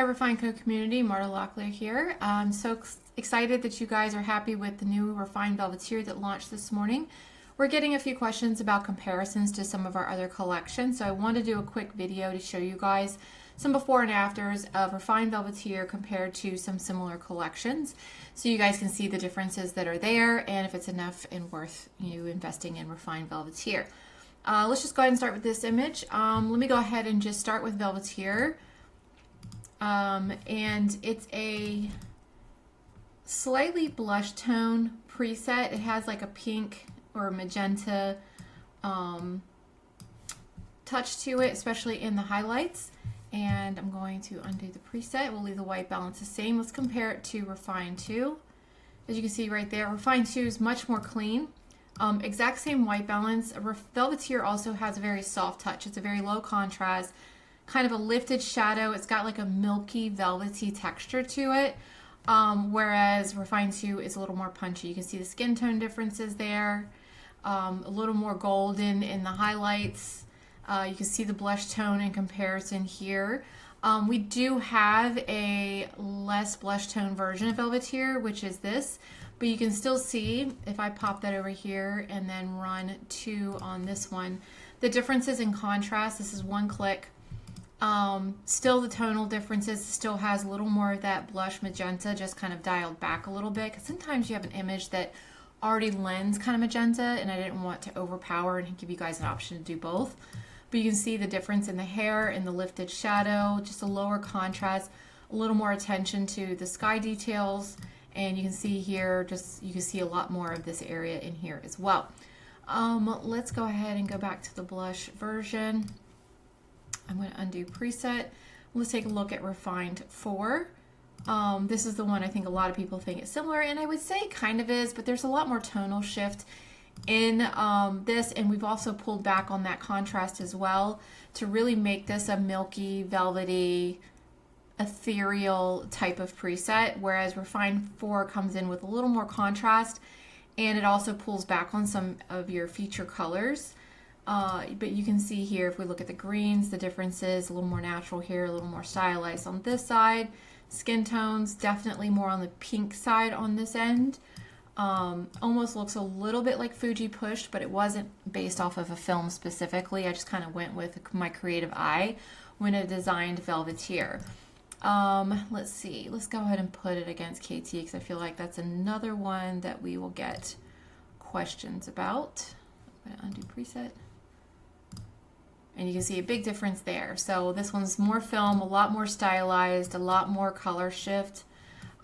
Refined Co community, Marta Locklear here. I'm so excited that you guys are happy with the new Refined Velvetier that launched this morning. We're getting a few questions about comparisons to some of our other collections, so I want to do a quick video to show you guys some before and afters of Refined Velvetier compared to some similar collections, so you guys can see the differences that are there and if it's enough and worth you investing in Refined Velvetier. Let's just go ahead and start with this image. Let me go ahead and just start with Velvetier. And it's a slightly blush tone preset. It has like a pink or magenta touch to it, especially in the highlights. And I'm going to undo the preset. We'll leave the white balance the same. Let's compare it to Refined 2. As you can see right there, Refined 2 is much more clean. Exact same white balance. Velvetier also has a very soft touch. It's a very low contrast, kind of a lifted shadow. It's got like a milky, velvety texture to it, whereas Refined 2 is a little more punchy. You can see the skin tone differences there, a little more golden in the highlights. You can see the blush tone in comparison here. We do have a less blush tone version of Velvetier, which is this, but you can still see, if I pop that over here and then run 2 on this one, the differences in contrast. This is one click. Still the tonal differences, still has a little more of that blush magenta, just kind of dialed back a little bit, because sometimes you have an image that already lends kind of magenta, and I didn't want to overpower and give you guys an option to do both. But you can see the difference in the hair and the lifted shadow, just a lower contrast, a little more attention to the sky details, and you can see here, you can see a lot more of this area in here as well. Let's go ahead and go back to the blush version. I'm going to undo preset. Let's take a look at Refined 4. This is the one I think a lot of people think is similar, and I would say kind of is, but there's a lot more tonal shift in this, and we've also pulled back on that contrast as well to really make this a milky, velvety, ethereal type of preset, whereas Refined 4 comes in with a little more contrast, and it also pulls back on some of your feature colors. But you can see here, if we look at the greens, the differences, a little more natural here, a little more stylized on this side. Skin tones, definitely more on the pink side on this end. Almost looks a little bit like Fuji pushed, but it wasn't based off of a film specifically. I just kind of went with my creative eye when I designed Velvetier. Let's see, let's go ahead and put it against KT, because I feel like that's another one that we will get questions about. I'm going to undo preset. And you can see a big difference there. So this one's more film, a lot more stylized, a lot more color shift,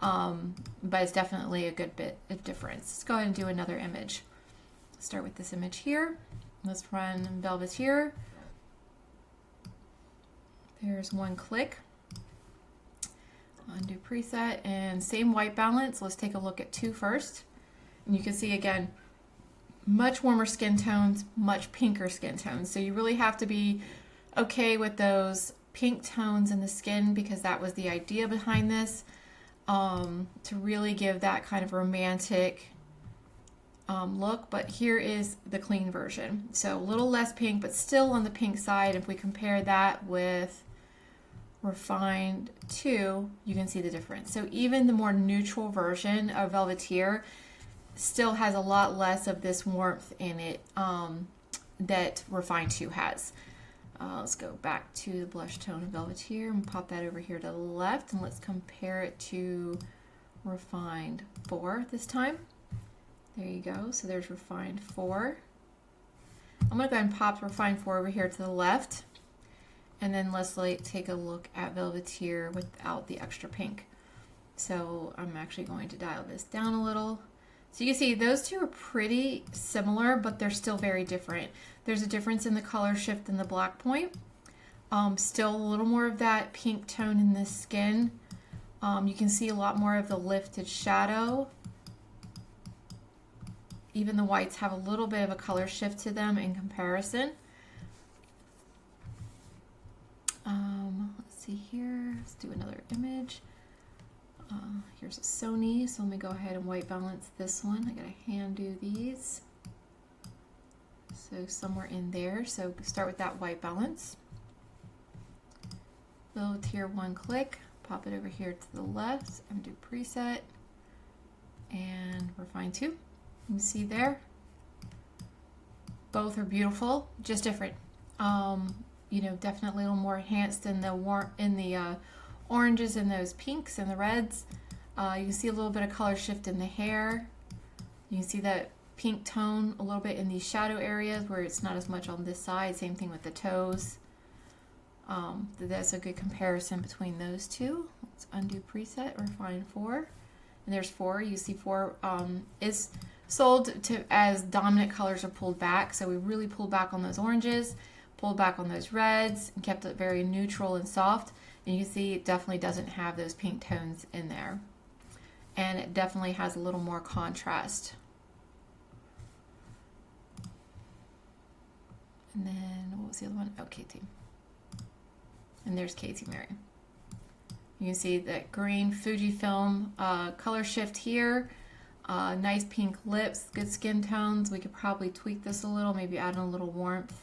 but it's definitely a good bit of difference. Let's go ahead and do another image. Let's start with this image here. Let's run Velvetier. There's one click. Undo preset, and same white balance. Let's take a look at 2 first. And you can see again, much warmer skin tones, much pinker skin tones. So you really have to be okay with those pink tones in the skin, because that was the idea behind this, to really give that kind of romantic look. But here is the clean version. So a little less pink, but still on the pink side. If we compare that with Refined 2, you can see the difference. So even the more neutral version of Velvetier still has a lot less of this warmth in it that Refined 2 has. Let's go back to the blush tone of Velvetier and pop that over here to the left, and let's compare it to Refined 4 this time. There you go. So there's Refined 4. I'm going to go ahead and pop Refined 4 over here to the left, and then let's take a look at Velvetier without the extra pink. So I'm actually going to dial this down a little. So you can see those two are pretty similar, but they're still very different. There's a difference in the color shift in the black point. Still a little more of that pink tone in the skin. You can see a lot more of the lifted shadow. Even the whites have a little bit of a color shift to them in comparison. Let's see here. Let's do another image. Here's a Sony, so let me go ahead and white balance this one. I gotta hand do these. So somewhere in there. So start with that white balance. Velvetier, one click, pop it over here to the left, undo preset, and refine 2. You can see there, both are beautiful, just different. You know, definitely a little more enhanced in the oranges and those pinks and the reds. You can see a little bit of color shift in the hair. You can see that pink tone a little bit in these shadow areas where it's not as much on this side. Same thing with the toes. That's a good comparison between those two. Let's undo preset, refine 4. And there's 4. You see 4 is sold to as dominant colors are pulled back. So we really pulled back on those oranges, pulled back on those reds, and kept it very neutral and soft. And you can see it definitely doesn't have those pink tones in there. And it definitely has a little more contrast. And then, what was the other one? Oh, Katie. And there's Katie Mary. You can see that green Fujifilm color shift here. Nice pink lips, good skin tones. We could probably tweak this a little, maybe add in a little warmth,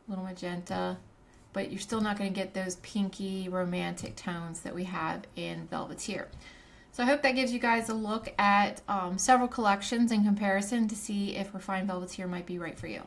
a little magenta. But you're still not going to get those pinky romantic tones that we have in Velvetier. So I hope that gives you guys a look at several collections in comparison to see if Refined Velvetier might be right for you.